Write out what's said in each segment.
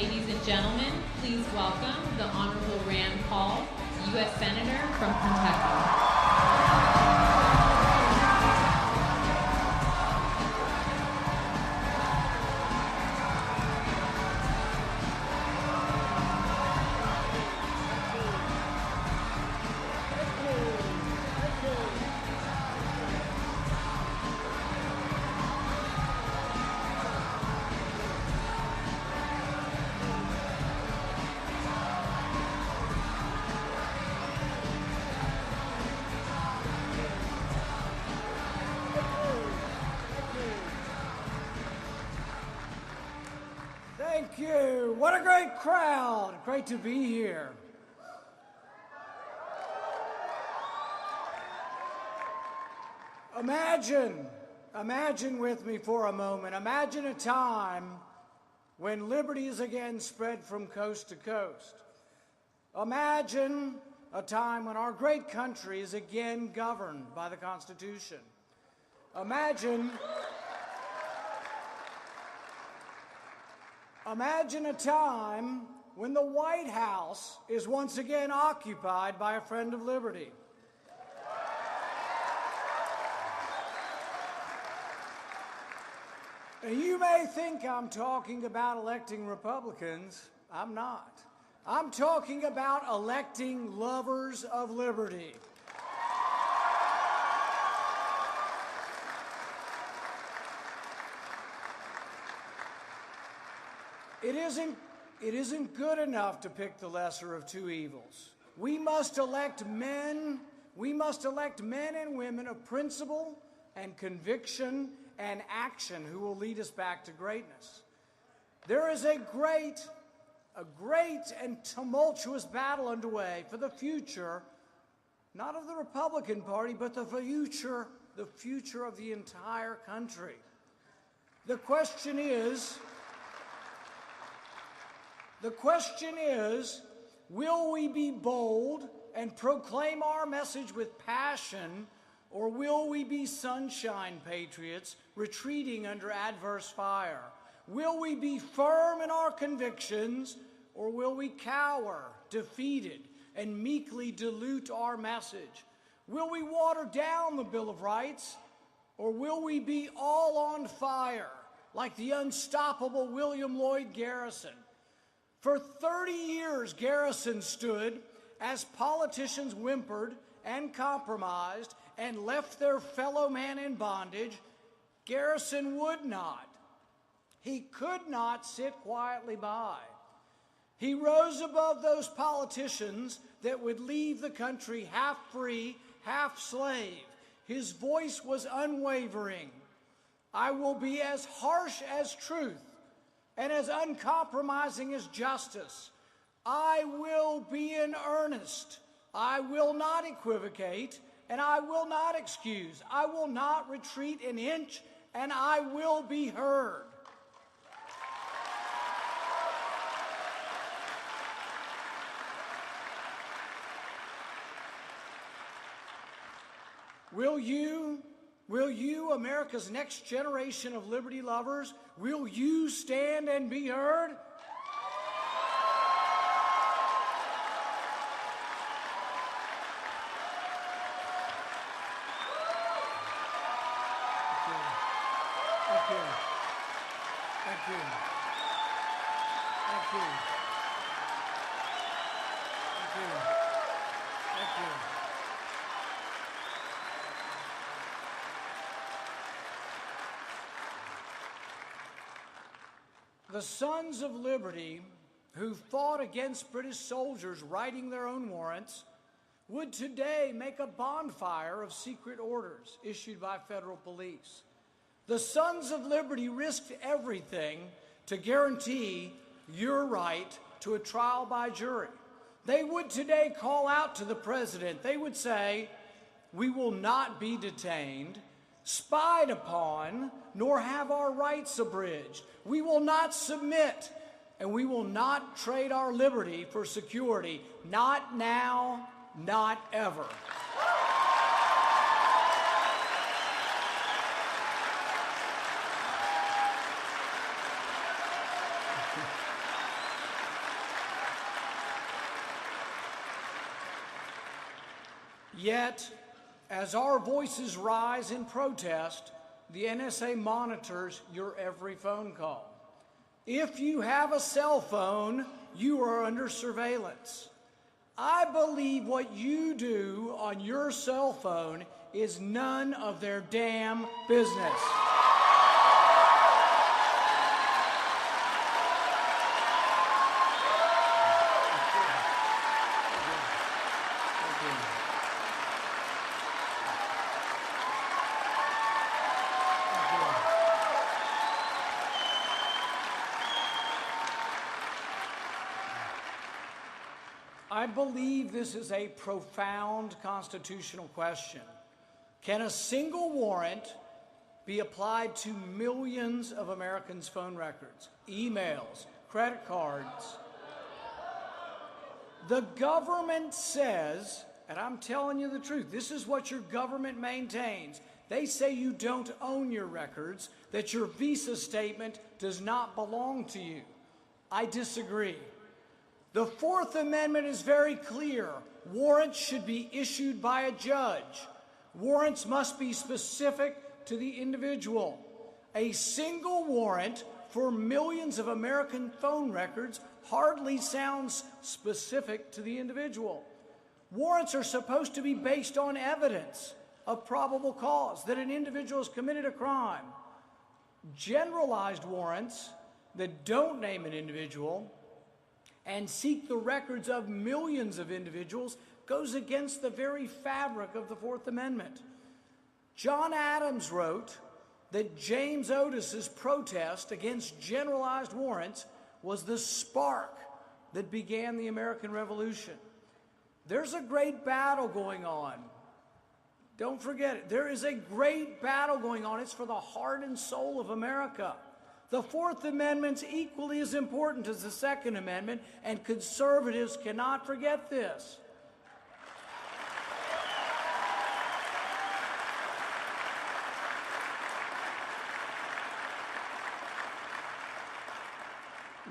Ladies and gentlemen, please welcome the Honorable Rand Paul, U.S. Senator from Kentucky. Thank you. What a great crowd. Great to be here. Imagine with me for a moment. Imagine a time when liberty is again spread from coast to coast. Imagine a time when our great country is again governed by the Constitution. Imagine a time when the White House is once again occupied by a friend of liberty. And you may think I'm talking about electing Republicans. I'm not. I'm talking about electing lovers of liberty. It isn't good enough to pick the lesser of two evils. We must elect men and women of principle and conviction and action who will lead us back to greatness. There is a great and tumultuous battle underway for the future, not of the Republican Party, but the future of the entire country. The question is, will we be bold and proclaim our message with passion, or will we be sunshine patriots retreating under adverse fire? Will we be firm in our convictions, or will we cower, defeated, and meekly dilute our message? Will we water down the Bill of Rights, or will we be all on fire like the unstoppable William Lloyd Garrison? For 30 years, Garrison stood as politicians whimpered and compromised and left their fellow man in bondage. Garrison would not. He could not sit quietly by. He rose above those politicians that would leave the country half free, half slave. His voice was unwavering. I will be as harsh as truth and as uncompromising as justice. I will be in earnest. I will not equivocate, and I will not excuse. I will not retreat an inch, and I will be heard. Will you, America's next generation of liberty lovers, will you stand and be heard? Thank you. The Sons of Liberty, who fought against British soldiers writing their own warrants, would today make a bonfire of secret orders issued by federal police. The Sons of Liberty risked everything to guarantee your right to a trial by jury. They would today call out to the president. They would say, "We will not be detained, spied upon, nor have our rights abridged. We will not submit, and we will not trade our liberty for security. Not now, not ever." Yet, as our voices rise in protest, the NSA monitors your every phone call. If you have a cell phone, you are under surveillance. I believe what you do on your cell phone is none of their damn business. I believe this is a profound constitutional question. Can a single warrant be applied to millions of Americans' phone records, emails, credit cards? The government says, and I'm telling you the truth, this is what your government maintains. They say you don't own your records, that your visa statement does not belong to you. I disagree. The Fourth Amendment is very clear. Warrants should be issued by a judge. Warrants must be specific to the individual. A single warrant for millions of American phone records hardly sounds specific to the individual. Warrants are supposed to be based on evidence of probable cause that an individual has committed a crime. Generalized warrants that don't name an individual and seek the records of millions of individuals goes against the very fabric of the Fourth Amendment. John Adams wrote that James Otis's protest against generalized warrants was the spark that began the American Revolution. There's a great battle going on. Don't forget it. There is a great battle going on. It's for the heart and soul of America. The Fourth Amendment's equally as important as the Second Amendment, and conservatives cannot forget this.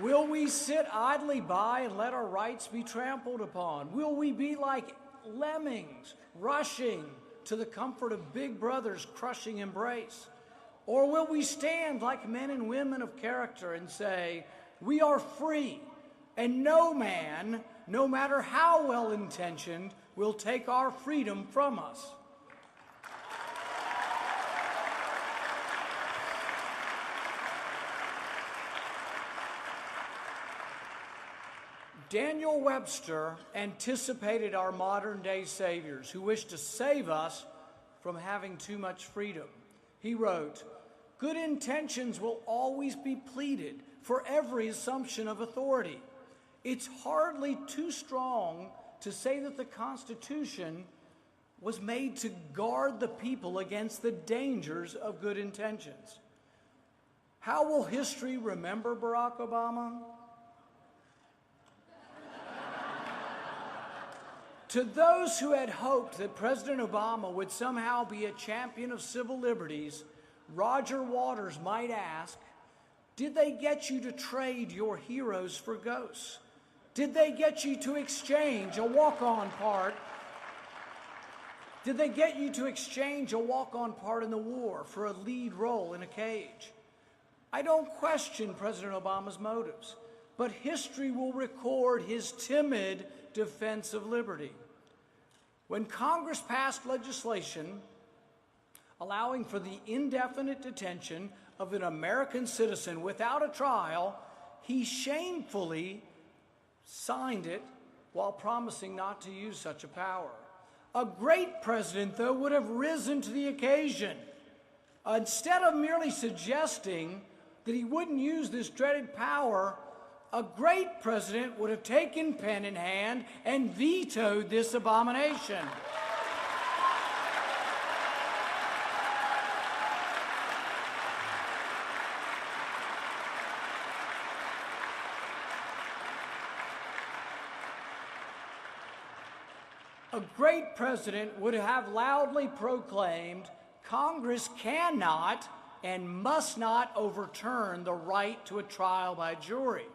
Will we sit idly by and let our rights be trampled upon? Will we be like lemmings rushing to the comfort of Big Brother's crushing embrace? Or will we stand like men and women of character and say, we are free, and no man, no matter how well-intentioned, will take our freedom from us? Daniel Webster anticipated our modern-day saviors who wish to save us from having too much freedom. He wrote, "Good intentions will always be pleaded for every assumption of authority. It's hardly too strong to say that the Constitution was made to guard the people against the dangers of good intentions." How will history remember Barack Obama? To those who had hoped that President Obama would somehow be a champion of civil liberties, Roger Waters might ask, did they get you to trade your heroes for ghosts? Did they get you to exchange a walk-on part? Did they get you to exchange a walk-on part in the war for a lead role in a cage? I don't question President Obama's motives, but history will record his timid defense of liberty. When Congress passed legislation allowing for the indefinite detention of an American citizen without a trial, he shamefully signed it while promising not to use such a power. A great president, though, would have risen to the occasion. Instead of merely suggesting that he wouldn't use this dreaded power, a great president would have taken pen in hand and vetoed this abomination. A great president would have loudly proclaimed, Congress cannot and must not overturn the right to a trial by jury.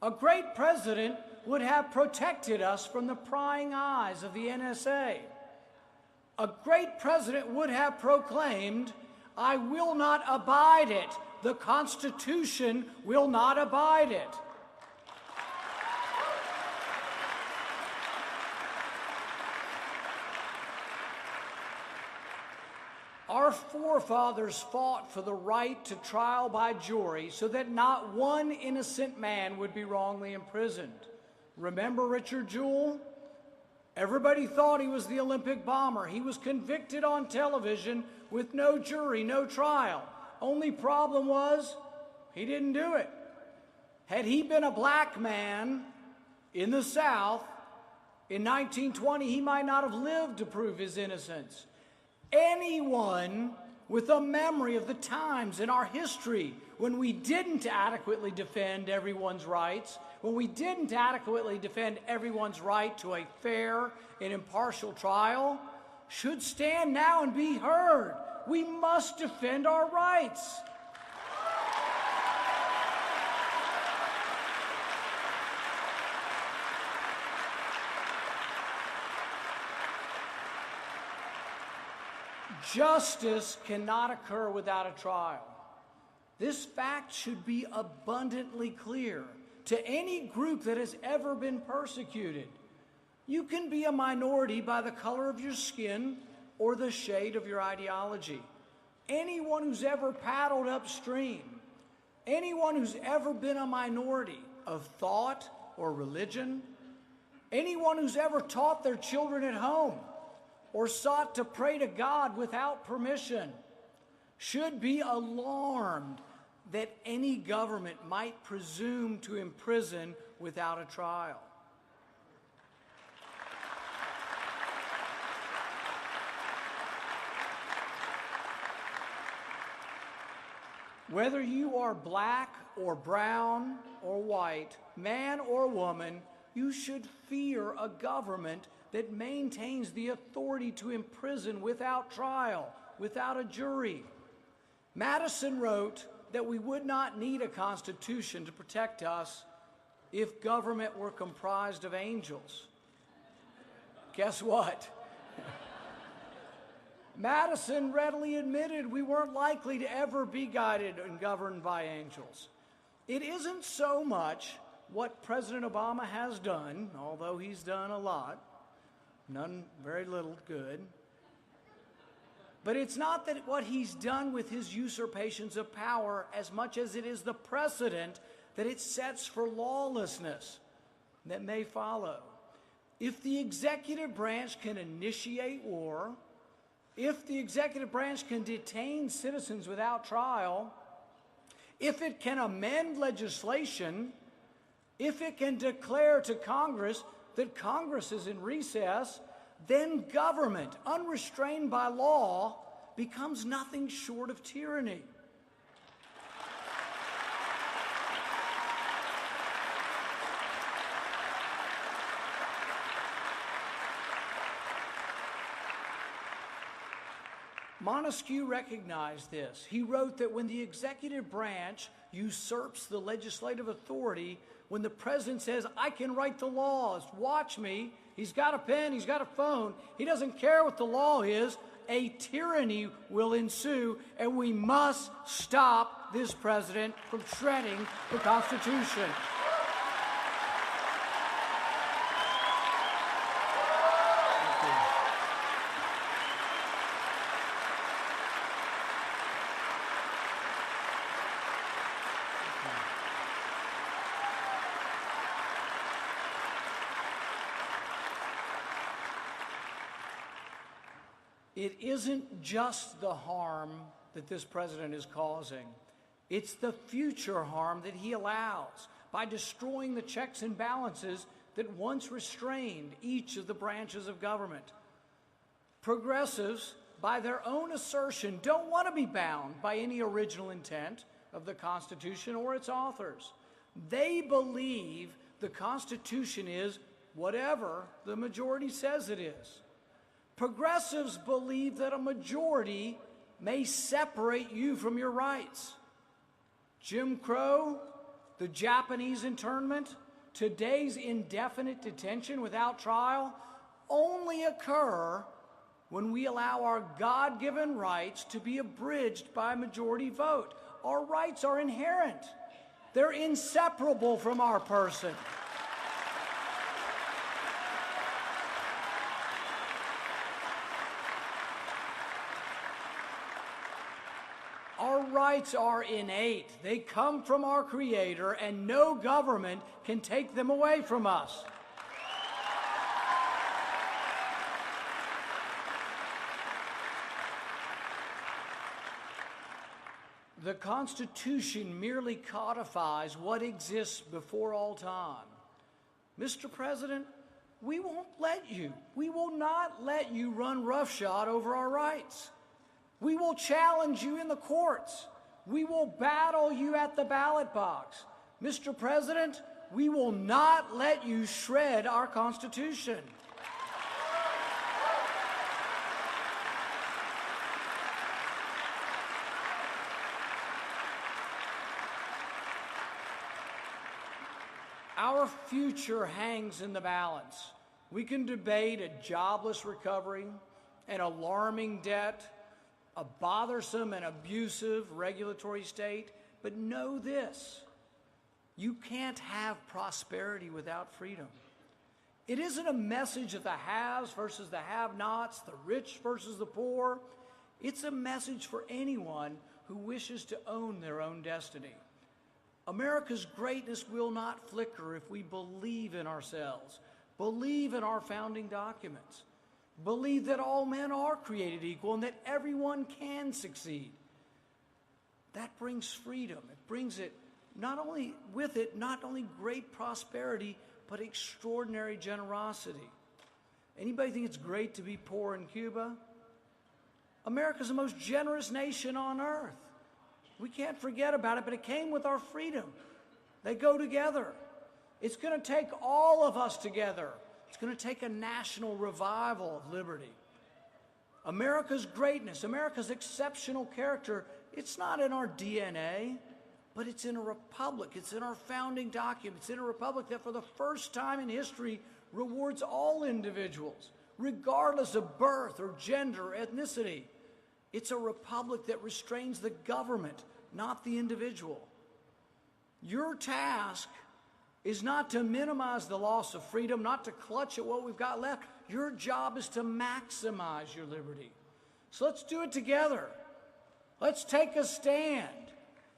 A great president would have protected us from the prying eyes of the NSA. A great president would have proclaimed, "I will not abide it. The Constitution will not abide it." Our forefathers fought for the right to trial by jury so that not one innocent man would be wrongly imprisoned. Remember Richard Jewell? Everybody thought he was the Olympic bomber. He was convicted on television with no jury, no trial. Only problem was he didn't do it. Had he been a black man in the South in 1920, he might not have lived to prove his innocence. Anyone with a memory of the times in our history when we didn't adequately defend everyone's rights, when we didn't adequately defend everyone's right to a fair and impartial trial, should stand now and be heard. We must defend our rights. Justice cannot occur without a trial. This fact should be abundantly clear to any group that has ever been persecuted. You can be a minority by the color of your skin or the shade of your ideology. Anyone who's ever paddled upstream, anyone who's ever been a minority of thought or religion, anyone who's ever taught their children at home or sought to pray to God without permission should be alarmed that any government might presume to imprison without a trial. Whether you are black or brown or white, man or woman, you should fear a government that maintains the authority to imprison without trial, without a jury. Madison wrote that we would not need a constitution to protect us if government were comprised of angels. Guess what? Madison readily admitted we weren't likely to ever be guided and governed by angels. It isn't so much what President Obama has done, although he's done a lot, none, very little good. But it's not that what he's done with his usurpations of power as much as it is the precedent that it sets for lawlessness that may follow. If the executive branch can initiate war, if the executive branch can detain citizens without trial, if it can amend legislation, if it can declare to Congress that Congress is in recess, then government, unrestrained by law, becomes nothing short of tyranny. Montesquieu recognized this. He wrote that when the executive branch usurps the legislative authority, when the president says, "I can write the laws, watch me," he's got a pen, he's got a phone, he doesn't care what the law is, a tyranny will ensue, and we must stop this president from shredding the Constitution. It isn't just the harm that this president is causing. It's the future harm that he allows by destroying the checks and balances that once restrained each of the branches of government. Progressives, by their own assertion, don't want to be bound by any original intent of the Constitution or its authors. They believe the Constitution is whatever the majority says it is. Progressives believe that a majority may separate you from your rights. Jim Crow, the Japanese internment, today's indefinite detention without trial only occur when we allow our God-given rights to be abridged by a majority vote. Our rights are inherent. They're inseparable from our person. Our rights are innate. They come from our Creator, and no government can take them away from us. The Constitution merely codifies what exists before all time. Mr. President, we won't let you. We will not let you run roughshod over our rights. We will challenge you in the courts. We will battle you at the ballot box. Mr. President, we will not let you shred our Constitution. Our future hangs in the balance. We can debate a jobless recovery, an alarming debt, a bothersome and abusive regulatory state, but know this: you can't have prosperity without freedom. It isn't a message of the haves versus the have-nots, the rich versus the poor. It's a message for anyone who wishes to own their own destiny. America's greatness will not flicker if we believe in ourselves, believe in our founding documents, believe that all men are created equal and that everyone can succeed. That brings freedom. It brings it not only great prosperity, but extraordinary generosity. Anybody think it's great to be poor in Cuba? America's the most generous nation on earth. We can't forget about it, but it came with our freedom. They go together. It's going to take all of us together. It's going to take a national revival of liberty. America's greatness, America's exceptional character, it's not in our DNA, but it's in a republic. It's in our founding documents. It's in a republic that for the first time in history rewards all individuals, regardless of birth or gender or ethnicity. It's a republic that restrains the government, not the individual. Your task is not to minimize the loss of freedom, not to clutch at what we've got left. Your job is to maximize your liberty. So let's do it together. Let's take a stand.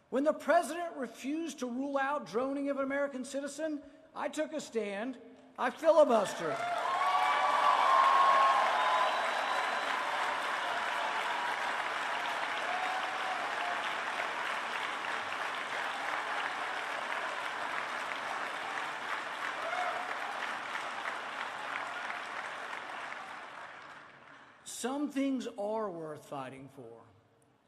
When the president refused to rule out droning of an American citizen, I took a stand. I filibustered. Some things are worth fighting for.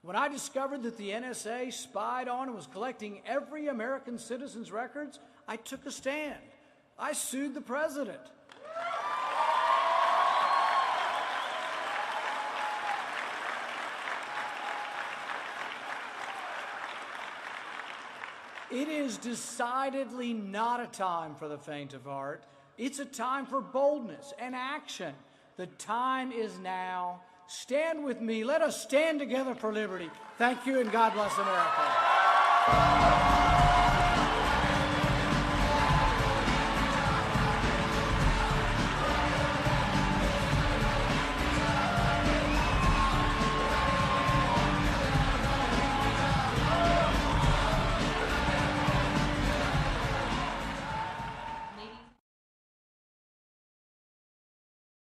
When I discovered that the NSA spied on and was collecting every American citizen's records, I took a stand. I sued the president. It is decidedly not a time for the faint of heart. It's a time for boldness and action. The time is now. Stand with me. Let us stand together for liberty. Thank you, and God bless America.